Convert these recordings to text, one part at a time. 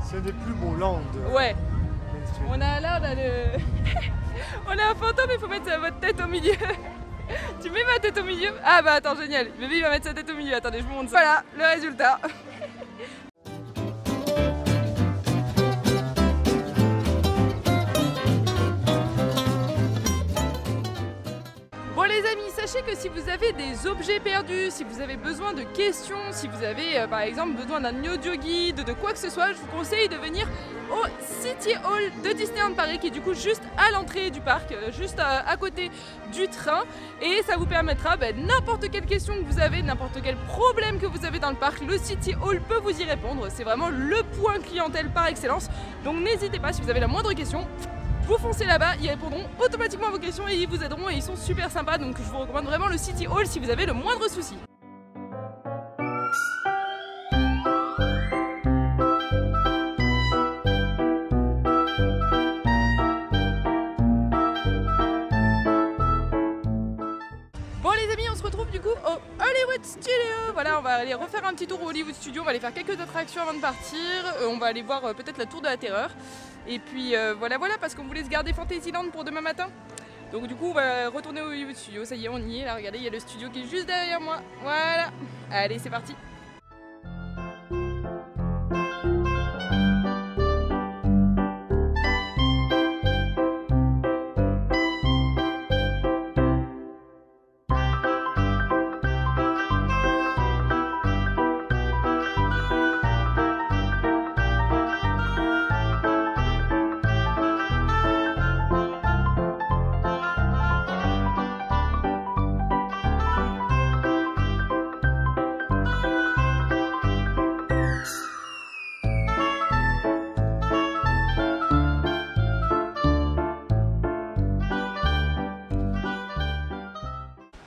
C'est un des plus beaux lands. Ouais. On a le... on a un fantôme, il faut mettre votre tête au milieu. Tu mets ma tête au milieu? Ah bah attends, génial. Le bébé il va mettre sa tête au milieu. Attendez, je vous montre ça. Voilà, le résultat. Bon les amis, sachez que si vous avez des objets perdus, si vous avez besoin de questions, si vous avez par exemple besoin d'un audio guide, de quoi que ce soit, je vous conseille de venir au City Hall de Disneyland Paris qui est du coup juste à l'entrée du parc, juste à côté du train, et ça vous permettra n'importe quelle question que vous avez, n'importe quel problème que vous avez dans le parc, le City Hall peut vous y répondre. C'est vraiment le point clientèle par excellence, donc n'hésitez pas si vous avez la moindre question. Vous foncez là-bas, ils répondront automatiquement à vos questions et ils vous aideront et ils sont super sympas, donc je vous recommande vraiment le City Hall si vous avez le moindre souci. Bon les amis, on se retrouve du coup au Hollywood Studio. Voilà, on va aller refaire un petit tour au Hollywood Studio, on va aller faire quelques attractions avant de partir, on va aller voir peut-être la Tour de la Terreur. Et puis voilà, parce qu'on voulait se garder Fantasyland pour demain matin. Donc du coup on va retourner au Hollywood Studio, ça y est on y est là, regardez il y a le studio qui est juste derrière moi. Voilà, allez c'est parti.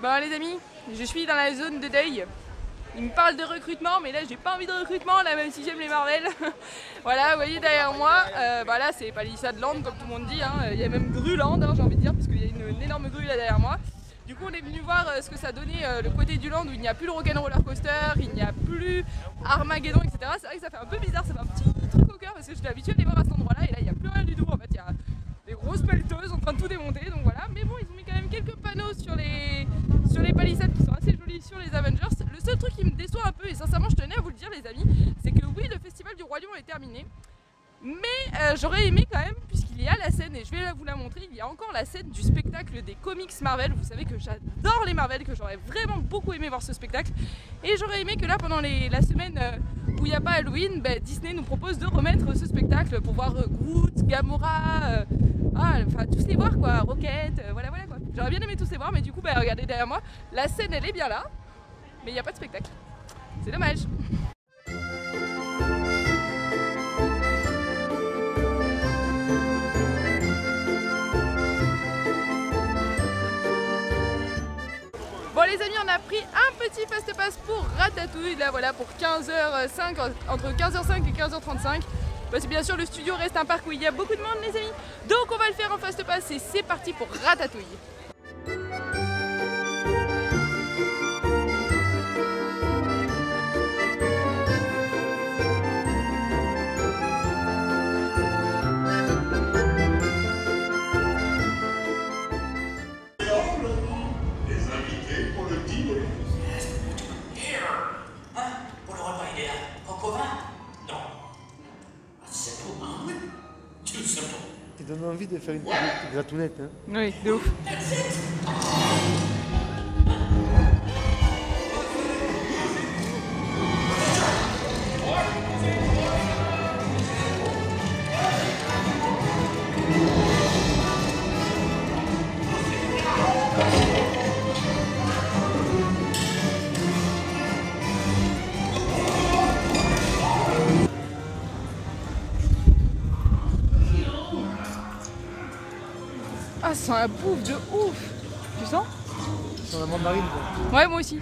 Bon les amis, je suis dans la zone de deuil. Il me parle de recrutement, mais là j'ai pas envie de recrutement, là même si j'aime les Marvel. Voilà, vous voyez derrière moi, là c'est Palisadeland comme tout le monde dit, hein. Il y a même Gruland, hein, j'ai envie de dire, parce qu'il y a une énorme grue là derrière moi. Du coup on est venu voir ce que ça donnait le côté du land où il n'y a plus le Rock'n'Roller Coaster, il n'y a plus Armageddon, etc. C'est vrai que ça fait un peu bizarre, ça fait un petit truc au cœur parce que j'étais habituée de les voir à cet endroit là et là il n'y a plus rien du tout. En fait il y a des grosses pelleteuses en train de tout démonter, donc voilà. Mais bon, ils ont mis quand même quelques panneaux sur les palissades qui sont assez jolis sur les Avengers. Le seul truc qui me déçoit un peu, et sincèrement je tenais à vous le dire les amis, c'est que oui, le festival du Roi Lion est terminé, mais j'aurais aimé quand même, puisqu'il y a la scène, et je vais vous la montrer, il y a encore la scène du spectacle des comics Marvel. Vous savez que j'adore les Marvel, que j'aurais vraiment beaucoup aimé voir ce spectacle, et j'aurais aimé que là pendant la semaine où il n'y a pas Halloween, Disney nous propose de remettre ce spectacle pour voir Groot, Gamora, enfin tous les voir quoi, Rocket, voilà quoi. J'aurais bien aimé tous les voir, mais du coup regardez derrière moi, la scène elle est bien là, mais il n'y a pas de spectacle. C'est dommage. Bon les amis, on a pris un petit fast-pass pour Ratatouille, là voilà, pour 15h05, entre 15h05 et 15h35. Parce que bien sûr le studio reste un parc où il y a beaucoup de monde les amis. Donc on va le faire en fast-pass et c'est parti pour Ratatouille. Ça donne envie de faire une gratounette. Hein. Oui, de ouf. Ah, ça sent la bouffe de ouf. Tu sens? Ça sent la mandarine quoi. Ouais, moi aussi.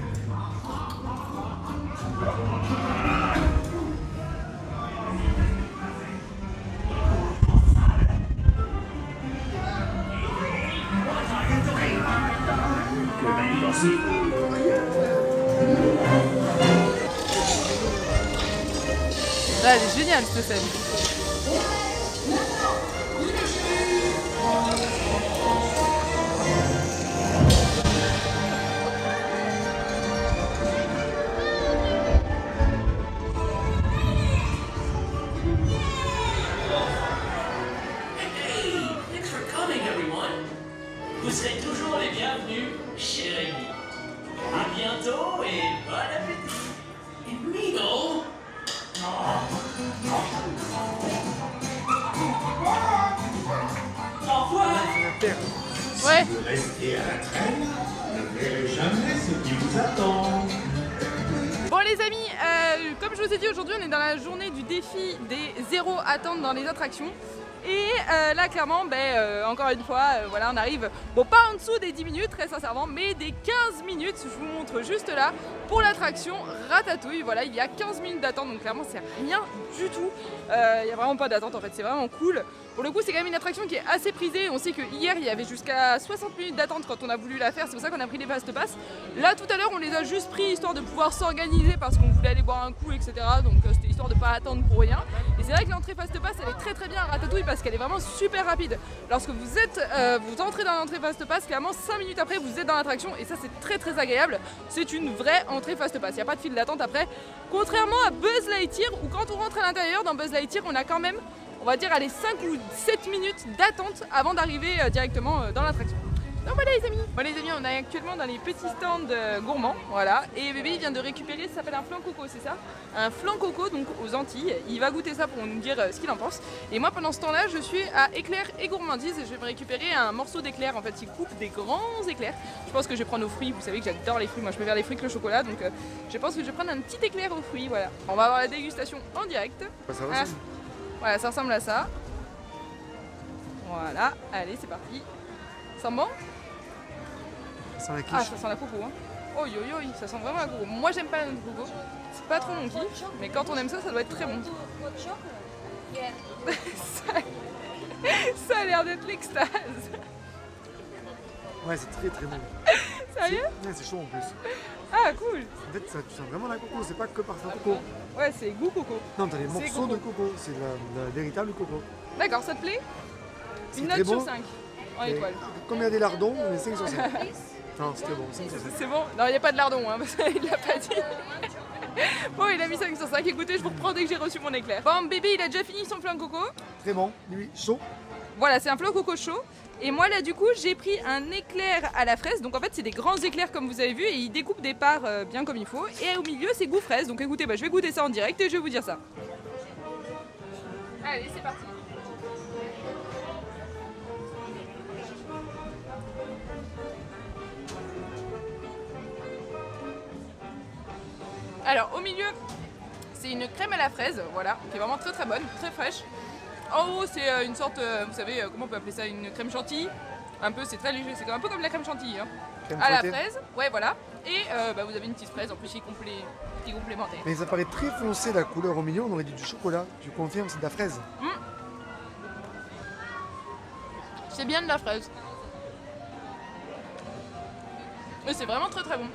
Voilà, elle est géniale cette scène. Vous serez toujours les bienvenus chez Rémi. À bientôt et bon appétit. Et Mino. Au revoir. Ouais. Si vous restez à la traîne, vous ne verrez jamais ce qui vous attend. Bon les amis, comme je vous ai dit aujourd'hui, on est dans la journée du défi des 0 attentes dans les attractions. Et là clairement, encore une fois, voilà, on arrive, bon pas en dessous des 10 minutes très sincèrement, mais des 15 minutes, je vous montre juste là, pour l'attraction Ratatouille. Voilà, il y a 15 minutes d'attente, donc clairement c'est rien du tout, il n'y a vraiment pas d'attente en fait, c'est vraiment cool. Pour le coup c'est quand même une attraction qui est assez prisée, on sait que hier il y avait jusqu'à 60 minutes d'attente quand on a voulu la faire, c'est pour ça qu'on a pris les fast pass. Là tout à l'heure on les a juste pris histoire de pouvoir s'organiser parce qu'on voulait aller boire un coup etc, donc c'était histoire de pas attendre pour rien. Et c'est vrai que l'entrée fast pass elle est très très bien à Ratatouille parce qu'elle est vraiment super rapide. Lorsque vous êtes, vous entrez dans l'entrée fast pass, clairement 5 minutes après vous êtes dans l'attraction et ça c'est très très agréable. C'est une vraie entrée fast pass, il n'y a pas de file d'attente après. Contrairement à Buzz Lightyear où quand on rentre à l'intérieur dans Buzz Lightyear on a quand même, on va dire, allez, 5 ou 7 minutes d'attente avant d'arriver directement dans l'attraction. Donc voilà les amis. Bon les amis, on est actuellement dans les petits stands gourmands, voilà. Et bébé il vient de récupérer, ça s'appelle un flan coco, c'est ça? Un flan coco donc aux Antilles. Il va goûter ça pour nous dire ce qu'il en pense. Et moi pendant ce temps-là, je suis à éclair et gourmandise et je vais me récupérer un morceau d'éclair. En fait, il coupe des grands éclairs. Je pense que je vais prendre aux fruits. Vous savez que j'adore les fruits. Moi, je préfère les fruits que le chocolat, donc je pense que je vais prendre un petit éclair aux fruits. Voilà. On va avoir la dégustation en direct. Ça ressemble. Voilà, ça ressemble à ça. Voilà, allez, c'est parti. Ça sent bon? Ça sent la quiche. Ah, ça sent la coco, hein. Oh yo yo, ça sent vraiment la coco. Moi, j'aime pas la coco. C'est pas trop mon kiff, mais quand on aime ça, ça doit être très bon. ça a l'air d'être l'extase. Ouais, c'est très très bon. Sérieux? Ouais, c'est chaud en plus. Ah, cool. En fait, ça, tu sens vraiment la coco, c'est pas que parfum coco. Ouais, c'est goût coco. Non, t'as les C'est morceaux coco. de coco, c'est la véritable coco. D'accord, ça te plaît? Une note très sur bon. 5 en Et étoile. comme il y a des lardons, on est 5 sur 5. Non, c'était bon, 5 sur 5. C'est bon? Non, il n'y a pas de lardon, hein, parce qu'il l'a pas dit. Bon, il a mis 5 sur 5. Écoutez, je vous reprends dès que j'ai reçu mon éclair. Bon, bébé, il a déjà fini son flan coco. Très bon, lui, chaud. Voilà, c'est un flan coco chaud. Et moi, là, du coup, j'ai pris un éclair à la fraise. Donc, en fait, c'est des grands éclairs, comme vous avez vu. Et il découpe des parts bien comme il faut. Et au milieu, c'est goût fraise. Donc, écoutez, je vais goûter ça en direct et je vais vous dire ça. Allez, c'est parti. Alors au milieu, c'est une crème à la fraise, voilà, qui est vraiment très très bonne, très fraîche. En haut, c'est une sorte, vous savez, comment on peut appeler ça, une crème chantilly. Un peu, c'est très léger, c'est un peu comme la crème chantilly. Hein. Crème À la fouettée. fraise, ouais voilà. Et vous avez une petite fraise en plus qui est complémentaire. Mais ça paraît très foncé la couleur au milieu, on aurait dit du chocolat. Tu confirmes, c'est de la fraise. C'est bien de la fraise. Et c'est vraiment très très bon.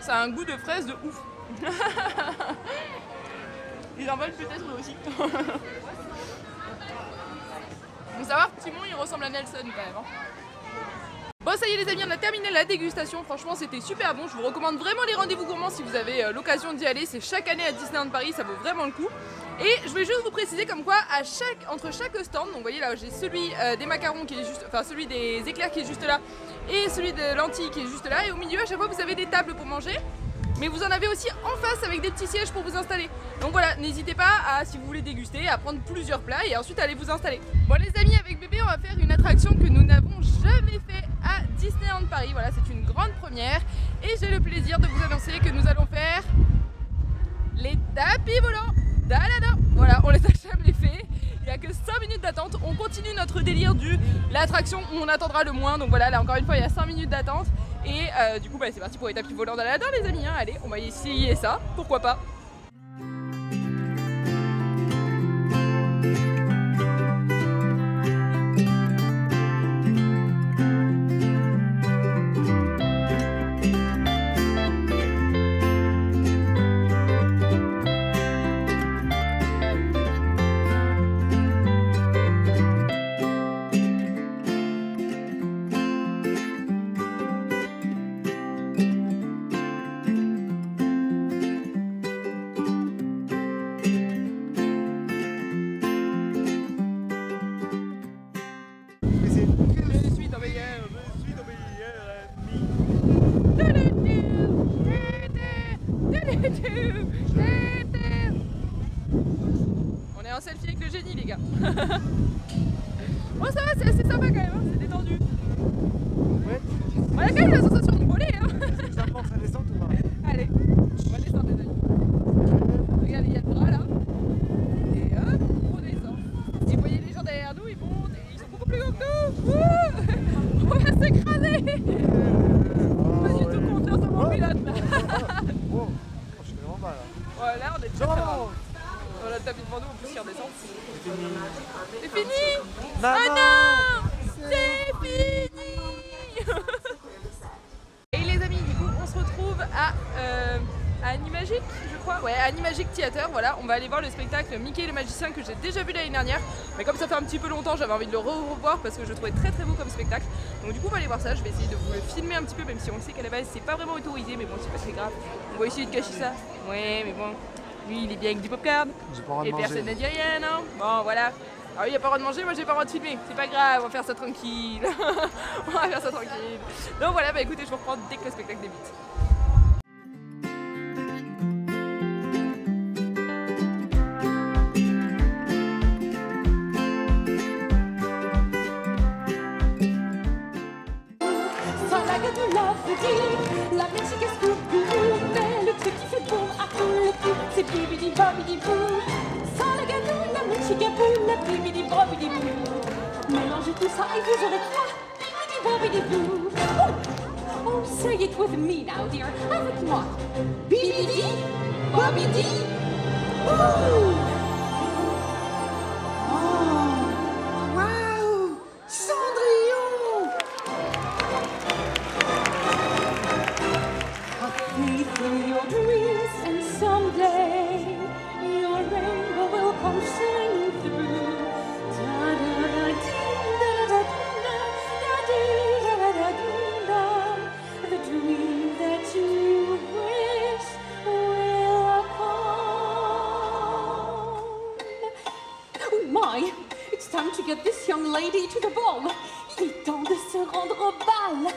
Ça a un goût de fraise de ouf. Ils en veulent peut-être eux aussi. Faut savoir que Timon il ressemble à Nelson quand même. Hein. Bon ça y est les amis, on a terminé la dégustation, franchement c'était super bon, je vous recommande vraiment les rendez-vous gourmands si vous avez l'occasion d'y aller, c'est chaque année à Disneyland Paris, ça vaut vraiment le coup. Et je vais juste vous préciser comme quoi entre chaque stand, donc vous voyez là j'ai celui des macarons qui est juste, enfin celui des éclairs qui est juste là et celui de lentilles qui est juste là, et au milieu à chaque fois vous avez des tables pour manger. Mais vous en avez aussi en face avec des petits sièges pour vous installer. Donc voilà, n'hésitez pas à, si vous voulez déguster, à prendre plusieurs plats et ensuite aller vous installer. Bon les amis, avec bébé on va faire une attraction que nous n'avons jamais fait à Disneyland Paris. Voilà, c'est une grande première. Et j'ai le plaisir de vous annoncer que nous allons faire les tapis volants d'Aladin. Voilà, on les a jamais fait. Il n'y a que 5 minutes d'attente. On continue notre délire du l'attraction où on attendra le moins. Donc voilà, là encore une fois, il y a 5 minutes d'attente. Et du coup, c'est parti pour les tapis volants d'Aladin, les amis. Hein. Allez, on va essayer ça. Pourquoi pas. selfie avec le génie, les gars. Bon, ça va, c'est assez sympa quand même, hein, c'est détendu. Ouais, On a quand même la sensation de voler. Hein. ça pense à descendre ou pas? Allez, on va descendre, les amis. Regardez, il y a le bras là. Et hop, on descend. Et vous voyez les gens derrière nous, ils montent et ils sont beaucoup plus grands que nous. Wouh, on va s'écraser. Pas du tout confiance en mon pilote là. Wow, je suis vraiment mal là. Voilà, on est très très bas. On a le tapis devant nous, on peut s'y redescendre. C'est fini. Ah non, c'est fini. Et les amis, du coup, on se retrouve à Animagic, je crois. Ouais, Animagic Theater, voilà. On va aller voir le spectacle Mickey le magicien que j'ai déjà vu l'année dernière. Mais comme ça fait un petit peu longtemps, j'avais envie de le revoir parce que je le trouvais très très beau comme spectacle. Donc du coup, on va aller voir ça. Je vais essayer de vous le filmer un petit peu, même si on sait qu'à la base, c'est pas vraiment autorisé. Mais bon, c'est pas très grave. On va essayer de cacher ça. Ouais, mais bon. Lui, il est bien avec du popcorn. J'ai pas le droit de Et manger. personne n'a dit rien, non? Bon, voilà. Alors lui, il a pas le droit de manger, moi j'ai pas le droit de filmer. C'est pas grave, on va faire ça tranquille. On va faire ça tranquille. Donc voilà, bah écoutez, je vous reprends dès que le spectacle débute. La musique est Scooby-Doo, mais le truc qui fait boum à tous les coups, c'est bibidi-bobidi-boo. Sans la ganou, la musique est boum, la bibidi-bobidi-boo. Mélangez tout ça et vous aurez quoi? Bibidi-bobidi-boo. Oh, say it with me now, dear, avec moi. Bibidi-bobidi-boo. Through your dreams, and someday your rainbow will come shining through. Da da da dee da da dee da da da dee da. The dream that you wish will come. Oh my! It's time to get this young lady to the ball. Il est temps de se rendre au bal.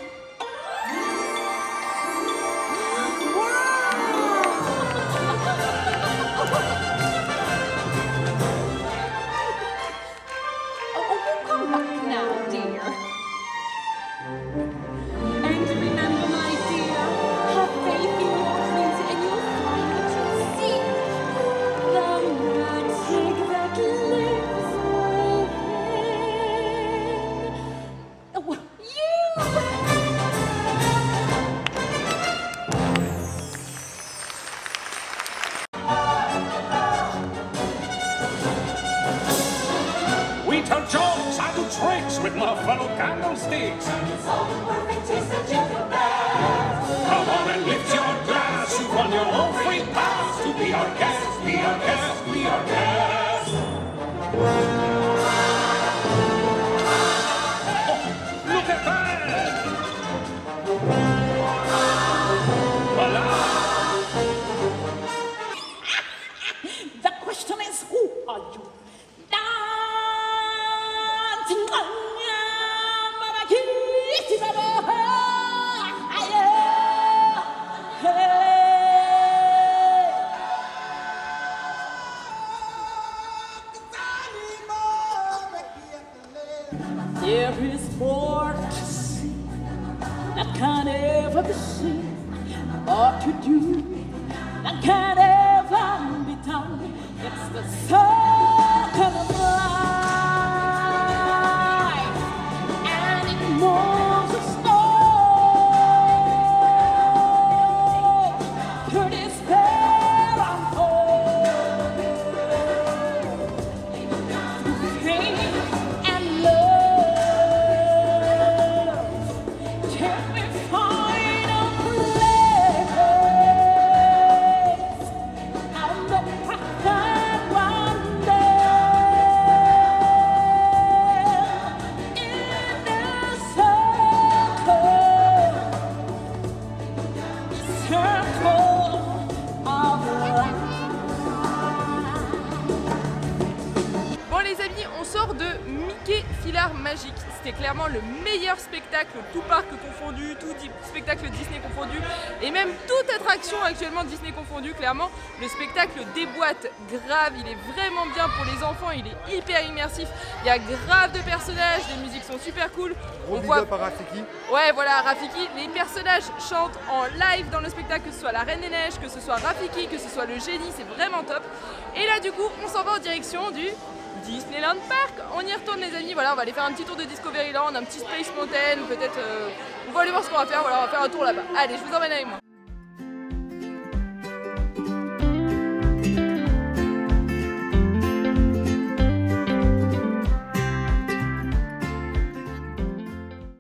Tricks with my fellow candlesticks. Come on and lift your glass. You've won your own free pass to be our guest, be our guest, be our guest. Oh, look at that! Voila! The question is, who are you? There is more to see that can ever be seen, more to do that can ever be done. It's the circle of life, and it moves us all through despair and hope, through pain and love, till we find a place on the path that one day in the circle of life. Bon les amis, on sort de Mickey Filard Magique. c'était clairement le meilleur spectacle, tout parc confondu, tout spectacle Disney confondu, et même toute attraction actuellement Disney confondu, clairement, le spectacle déboîte grave, il est vraiment bien pour les enfants, il est hyper immersif, il y a grave de personnages, les musiques sont super cool. Gros big up à Rafiki. Ouais, voilà, Rafiki, les personnages chantent en live dans le spectacle, que ce soit la Reine des Neiges, que ce soit Rafiki, que ce soit le génie, c'est vraiment top. Et là du coup, on s'en va en direction du Disneyland Park. On y retourne les amis, voilà, on va aller faire un petit tour de Discoveryland, un petit Space Mountain, peut-être, on va aller voir ce qu'on va faire, voilà, on va faire un tour là-bas. Allez, je vous emmène avec moi.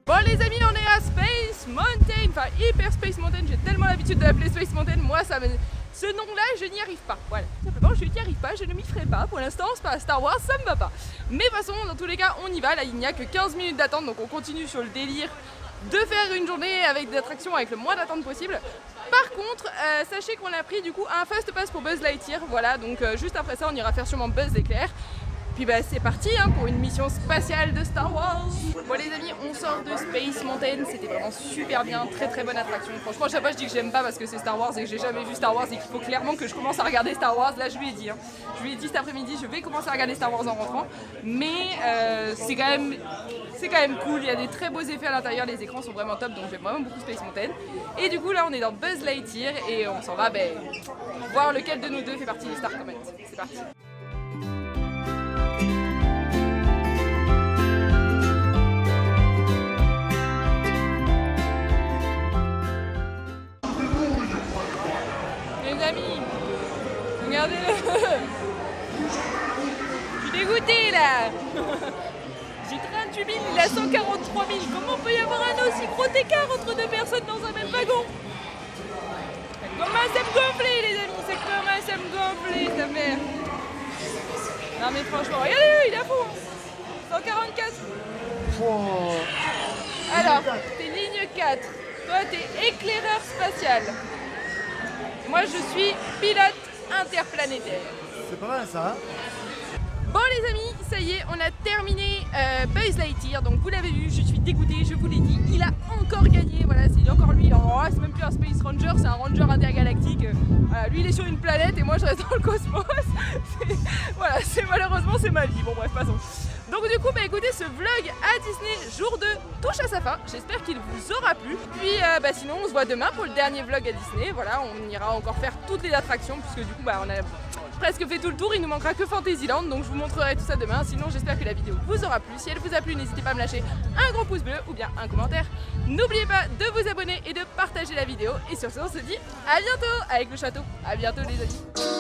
Bon les amis, on est à Space Mountain, enfin Hyper Space Mountain, j'ai tellement l'habitude de l'appeler Space Mountain, moi ça me... Ce nom-là, je n'y arrive pas, voilà, simplement je n'y arrive pas, je ne m'y ferai pas, pour l'instant c'est pas Star Wars, ça me va pas. Mais de toute façon, dans tous les cas, on y va, là il n'y a que 15 minutes d'attente, donc on continue sur le délire de faire une journée avec des attractions avec le moins d'attente possible. Par contre, sachez qu'on a pris du coup un fast pass pour Buzz Lightyear, voilà, donc juste après ça on ira faire sûrement Buzz l'éclair. Puis bah c'est parti hein, pour une mission spatiale de Star Wars. Bon les amis, on sort de Space Mountain, c'était vraiment super bien, très bonne attraction. Franchement à chaque fois je dis que j'aime pas parce que c'est Star Wars et que j'ai jamais vu Star Wars et qu'il faut clairement que je commence à regarder Star Wars. Là je lui ai dit, je lui ai dit cet après-midi je vais commencer à regarder Star Wars en rentrant. Mais c'est quand même cool, il y a des très beaux effets à l'intérieur, les écrans sont vraiment top, donc j'aime vraiment beaucoup Space Mountain. Et du coup là on est dans Buzz Lightyear et on s'en va voir lequel de nous deux fait partie du Star Command. C'est parti. Regardez-le. Je suis dégoûtée là. J'ai 38 000, il a 143 000. Comment peut y avoir un aussi gros écart entre deux personnes dans un même wagon? Ça commence à me gonfler les amis, ça commence à me gonfler ta mère. Non mais franchement, regardez-le, il a fou. 144. Wow. Alors, t'es ligne 4. Toi t'es éclaireur spatial. Moi je suis pilote interplanétaire. C'est pas mal ça, hein? Bon les amis, ça y est, on a terminé Buzz Lightyear, donc vous l'avez vu, je suis dégoûtée, je vous l'ai dit, il a encore gagné, voilà, c'est encore lui, oh, c'est même plus un Space Ranger, c'est un Ranger intergalactique, lui il est sur une planète et moi je reste dans le cosmos, voilà, malheureusement c'est ma vie, bon bref, passons. Donc du coup, écoutez, ce vlog à Disney jour 2 touche à sa fin, j'espère qu'il vous aura plu, puis sinon on se voit demain pour le dernier vlog à Disney, voilà, on ira encore faire toutes les attractions, puisque du coup on a presque fait tout le tour, il nous manquera que Fantasyland, donc je vous montrerai tout ça demain. Sinon j'espère que la vidéo vous aura plu. Si elle vous a plu, n'hésitez pas à me lâcher un gros pouce bleu ou bien un commentaire. N'oubliez pas de vous abonner et de partager la vidéo. Et sur ce, on se dit à bientôt avec le château. À bientôt les amis.